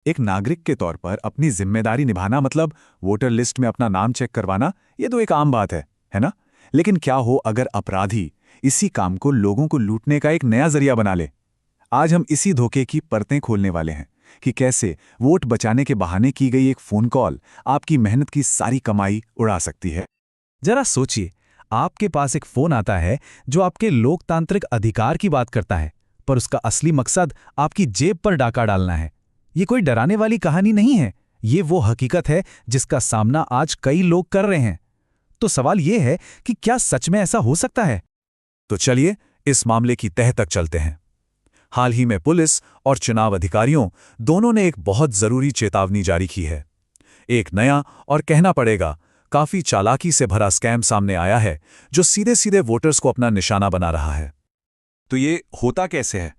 एक नागरिक के तौर पर अपनी जिम्मेदारी निभाना मतलब वोटर लिस्ट में अपना नाम चेक करवाना, ये तो एक आम बात है ना? लेकिन क्या हो अगर अपराधी इसी काम को लोगों को लूटने का एक नया जरिया बना ले? आज हम इसी धोखे की परतें खोलने वाले हैं कि कैसे वोट बचाने के बहाने की गई एक फोन कॉल आपकी मेहनत की सारी कमाई उड़ा सकती है। जरा सोचिए, आपके पास एक फोन आता है जो आपके लोकतांत्रिक अधिकार की बात करता है, पर उसका असली मकसद आपकी जेब पर डाका डालना है। ये कोई डराने वाली कहानी नहीं है, ये वो हकीकत है जिसका सामना आज कई लोग कर रहे हैं। तो सवाल ये है कि क्या सच में ऐसा हो सकता है? तो चलिए इस मामले की तह तक चलते हैं। हाल ही में पुलिस और चुनाव अधिकारियों दोनों ने एक बहुत जरूरी चेतावनी जारी की है। एक नया और कहना पड़ेगा काफी चालाकी से भरा स्कैम सामने आया है जो सीधे सीधे वोटर्स को अपना निशाना बना रहा है। तो ये होता कैसे है?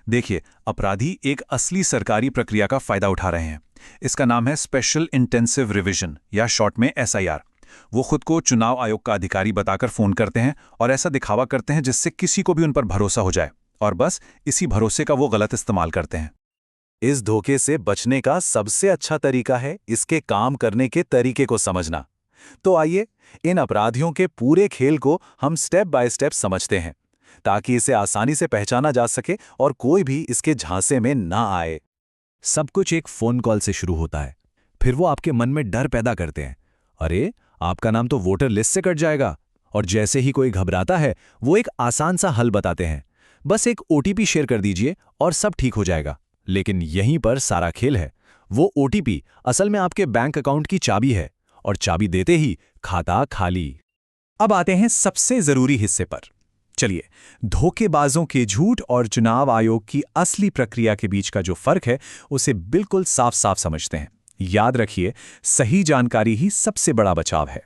देखिए, अपराधी एक असली सरकारी प्रक्रिया का फायदा उठा रहे हैं। इसका नाम है स्पेशल इंटेंसिव रिवीजन या शॉर्ट में SIR। वो खुद को चुनाव आयोग का अधिकारी बताकर फोन करते हैं और ऐसा दिखावा करते हैं जिससे किसी को भी उन पर भरोसा हो जाए, और बस इसी भरोसे का वो गलत इस्तेमाल करते हैं। इस धोखे से बचने का सबसे अच्छा तरीका है इसके काम करने के तरीके को समझना। तो आइए इन अपराधियों के पूरे खेल को हम स्टेप बाय स्टेप समझते हैं, ताकि इसे आसानी से पहचाना जा सके और कोई भी इसके झांसे में ना आए। सब कुछ एक फोन कॉल से शुरू होता है। फिर वो आपके मन में डर पैदा करते हैं, अरे आपका नाम तो वोटर लिस्ट से कट जाएगा। और जैसे ही कोई घबराता है, वो एक आसान सा हल बताते हैं, बस एक OTP शेयर कर दीजिए और सब ठीक हो जाएगा। लेकिन यहीं पर सारा खेल है। वो OTP असल में आपके बैंक अकाउंट की चाबी है, और चाबी देते ही खाता खाली। अब आते हैं सबसे जरूरी हिस्से पर। चलिए, धोखेबाजों के झूठ और चुनाव आयोग की असली प्रक्रिया के बीच का जो फर्क है उसे बिल्कुल साफ साफ समझते हैं। याद रखिए, सही जानकारी ही सबसे बड़ा बचाव है।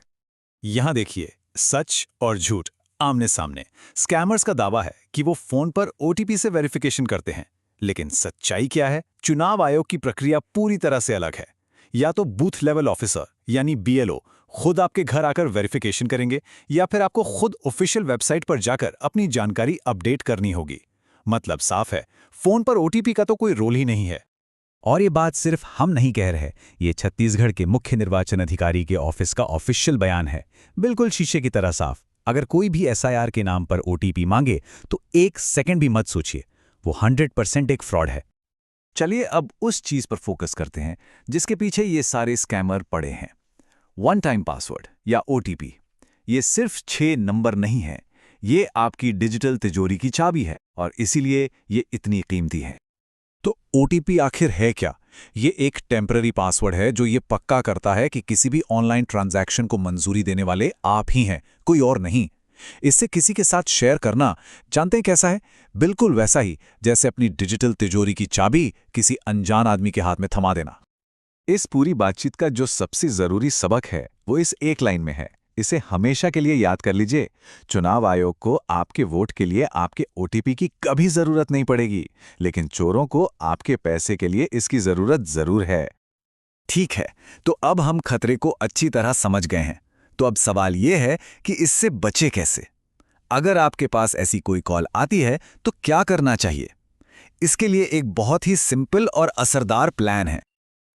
यहां देखिए, सच और झूठ आमने सामने। स्कैमर्स का दावा है कि वो फोन पर OTP से वेरिफिकेशन करते हैं, लेकिन सच्चाई क्या है? चुनाव आयोग की प्रक्रिया पूरी तरह से अलग है। या तो बूथ लेवल ऑफिसर यानी BLO खुद आपके घर आकर वेरिफिकेशन करेंगे, या फिर आपको खुद ऑफिशियल वेबसाइट पर जाकर अपनी जानकारी अपडेट करनी होगी। मतलब साफ है, फोन पर OTP का तो कोई रोल ही नहीं है। और ये बात सिर्फ हम नहीं कह रहे, ये छत्तीसगढ़ के मुख्य निर्वाचन अधिकारी के ऑफिस का ऑफिशियल बयान है, बिल्कुल शीशे की तरह साफ। अगर कोई भी SIR के नाम पर OTP मांगे तो एक सेकंड भी मत सोचिए, वो 100% एक फ्रॉड है। चलिए अब उस चीज पर फोकस करते हैं जिसके पीछे ये सारे स्कैमर पड़े हैं। वन टाइम पासवर्ड या OTP। ये सिर्फ 6 नंबर नहीं है, ये आपकी डिजिटल तिजोरी की चाबी है, और इसीलिए ये इतनी कीमती है। तो OTP आखिर है क्या? ये एक टेम्पररी पासवर्ड है जो ये पक्का करता है कि किसी भी ऑनलाइन ट्रांजैक्शन को मंजूरी देने वाले आप ही हैं, कोई और नहीं। इससे किसी के साथ शेयर करना जानते हैं कैसा है? बिल्कुल वैसा ही जैसे अपनी डिजिटल तिजोरी की चाबी किसी अनजान आदमी के हाथ में थमा देना। इस पूरी बातचीत का जो सबसे जरूरी सबक है वो इस एक लाइन में है। इसे हमेशा के लिए याद कर लीजिए, चुनाव आयोग को आपके वोट के लिए आपके OTP की कभी जरूरत नहीं पड़ेगी, लेकिन चोरों को आपके पैसे के लिए इसकी जरूरत जरूर है। ठीक है, तो अब हम खतरे को अच्छी तरह समझ गए हैं। तो अब सवाल यह है कि इससे बचे कैसे? अगर आपके पास ऐसी कोई कॉल आती है तो क्या करना चाहिए? इसके लिए एक बहुत ही सिंपल और असरदार प्लान है।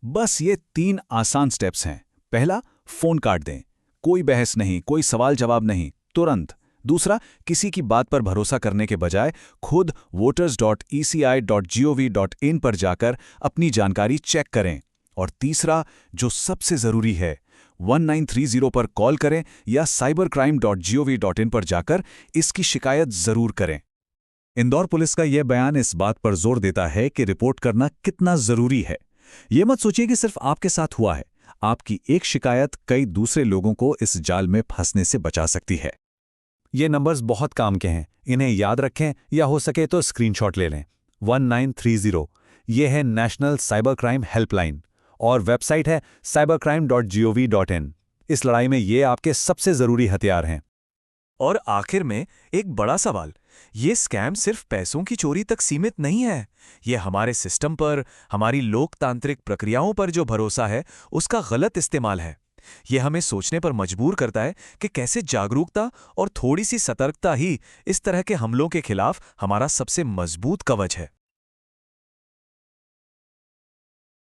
बस ये 3 आसान स्टेप्स हैं। पहला, फोन काट दें। कोई बहस नहीं, कोई सवाल जवाब नहीं, तुरंत। दूसरा, किसी की बात पर भरोसा करने के बजाय खुद voters.eci.gov.in पर जाकर अपनी जानकारी चेक करें। और तीसरा, जो सबसे जरूरी है, 1930 पर कॉल करें या cybercrime.gov.in पर जाकर इसकी शिकायत जरूर करें। इंदौर पुलिस का यह बयान इस बात पर जोर देता है कि रिपोर्ट करना कितना जरूरी है। ये मत सोचिए कि सिर्फ आपके साथ हुआ है, आपकी एक शिकायत कई दूसरे लोगों को इस जाल में फंसने से बचा सकती है। ये नंबर्स बहुत काम के हैं, इन्हें याद रखें या हो सके तो स्क्रीनशॉट ले लें। 1930 ये है नेशनल साइबर क्राइम हेल्पलाइन, और वेबसाइट है cybercrime.gov.in। इस लड़ाई में ये आपके सबसे जरूरी हथियार हैं। और आखिर में एक बड़ा सवाल, ये स्कैम सिर्फ पैसों की चोरी तक सीमित नहीं है। ये हमारे सिस्टम पर, हमारी लोकतांत्रिक प्रक्रियाओं पर जो भरोसा है उसका गलत इस्तेमाल है। ये हमें सोचने पर मजबूर करता है कि कैसे जागरूकता और थोड़ी सी सतर्कता ही इस तरह के हमलों के खिलाफ हमारा सबसे मजबूत कवच है।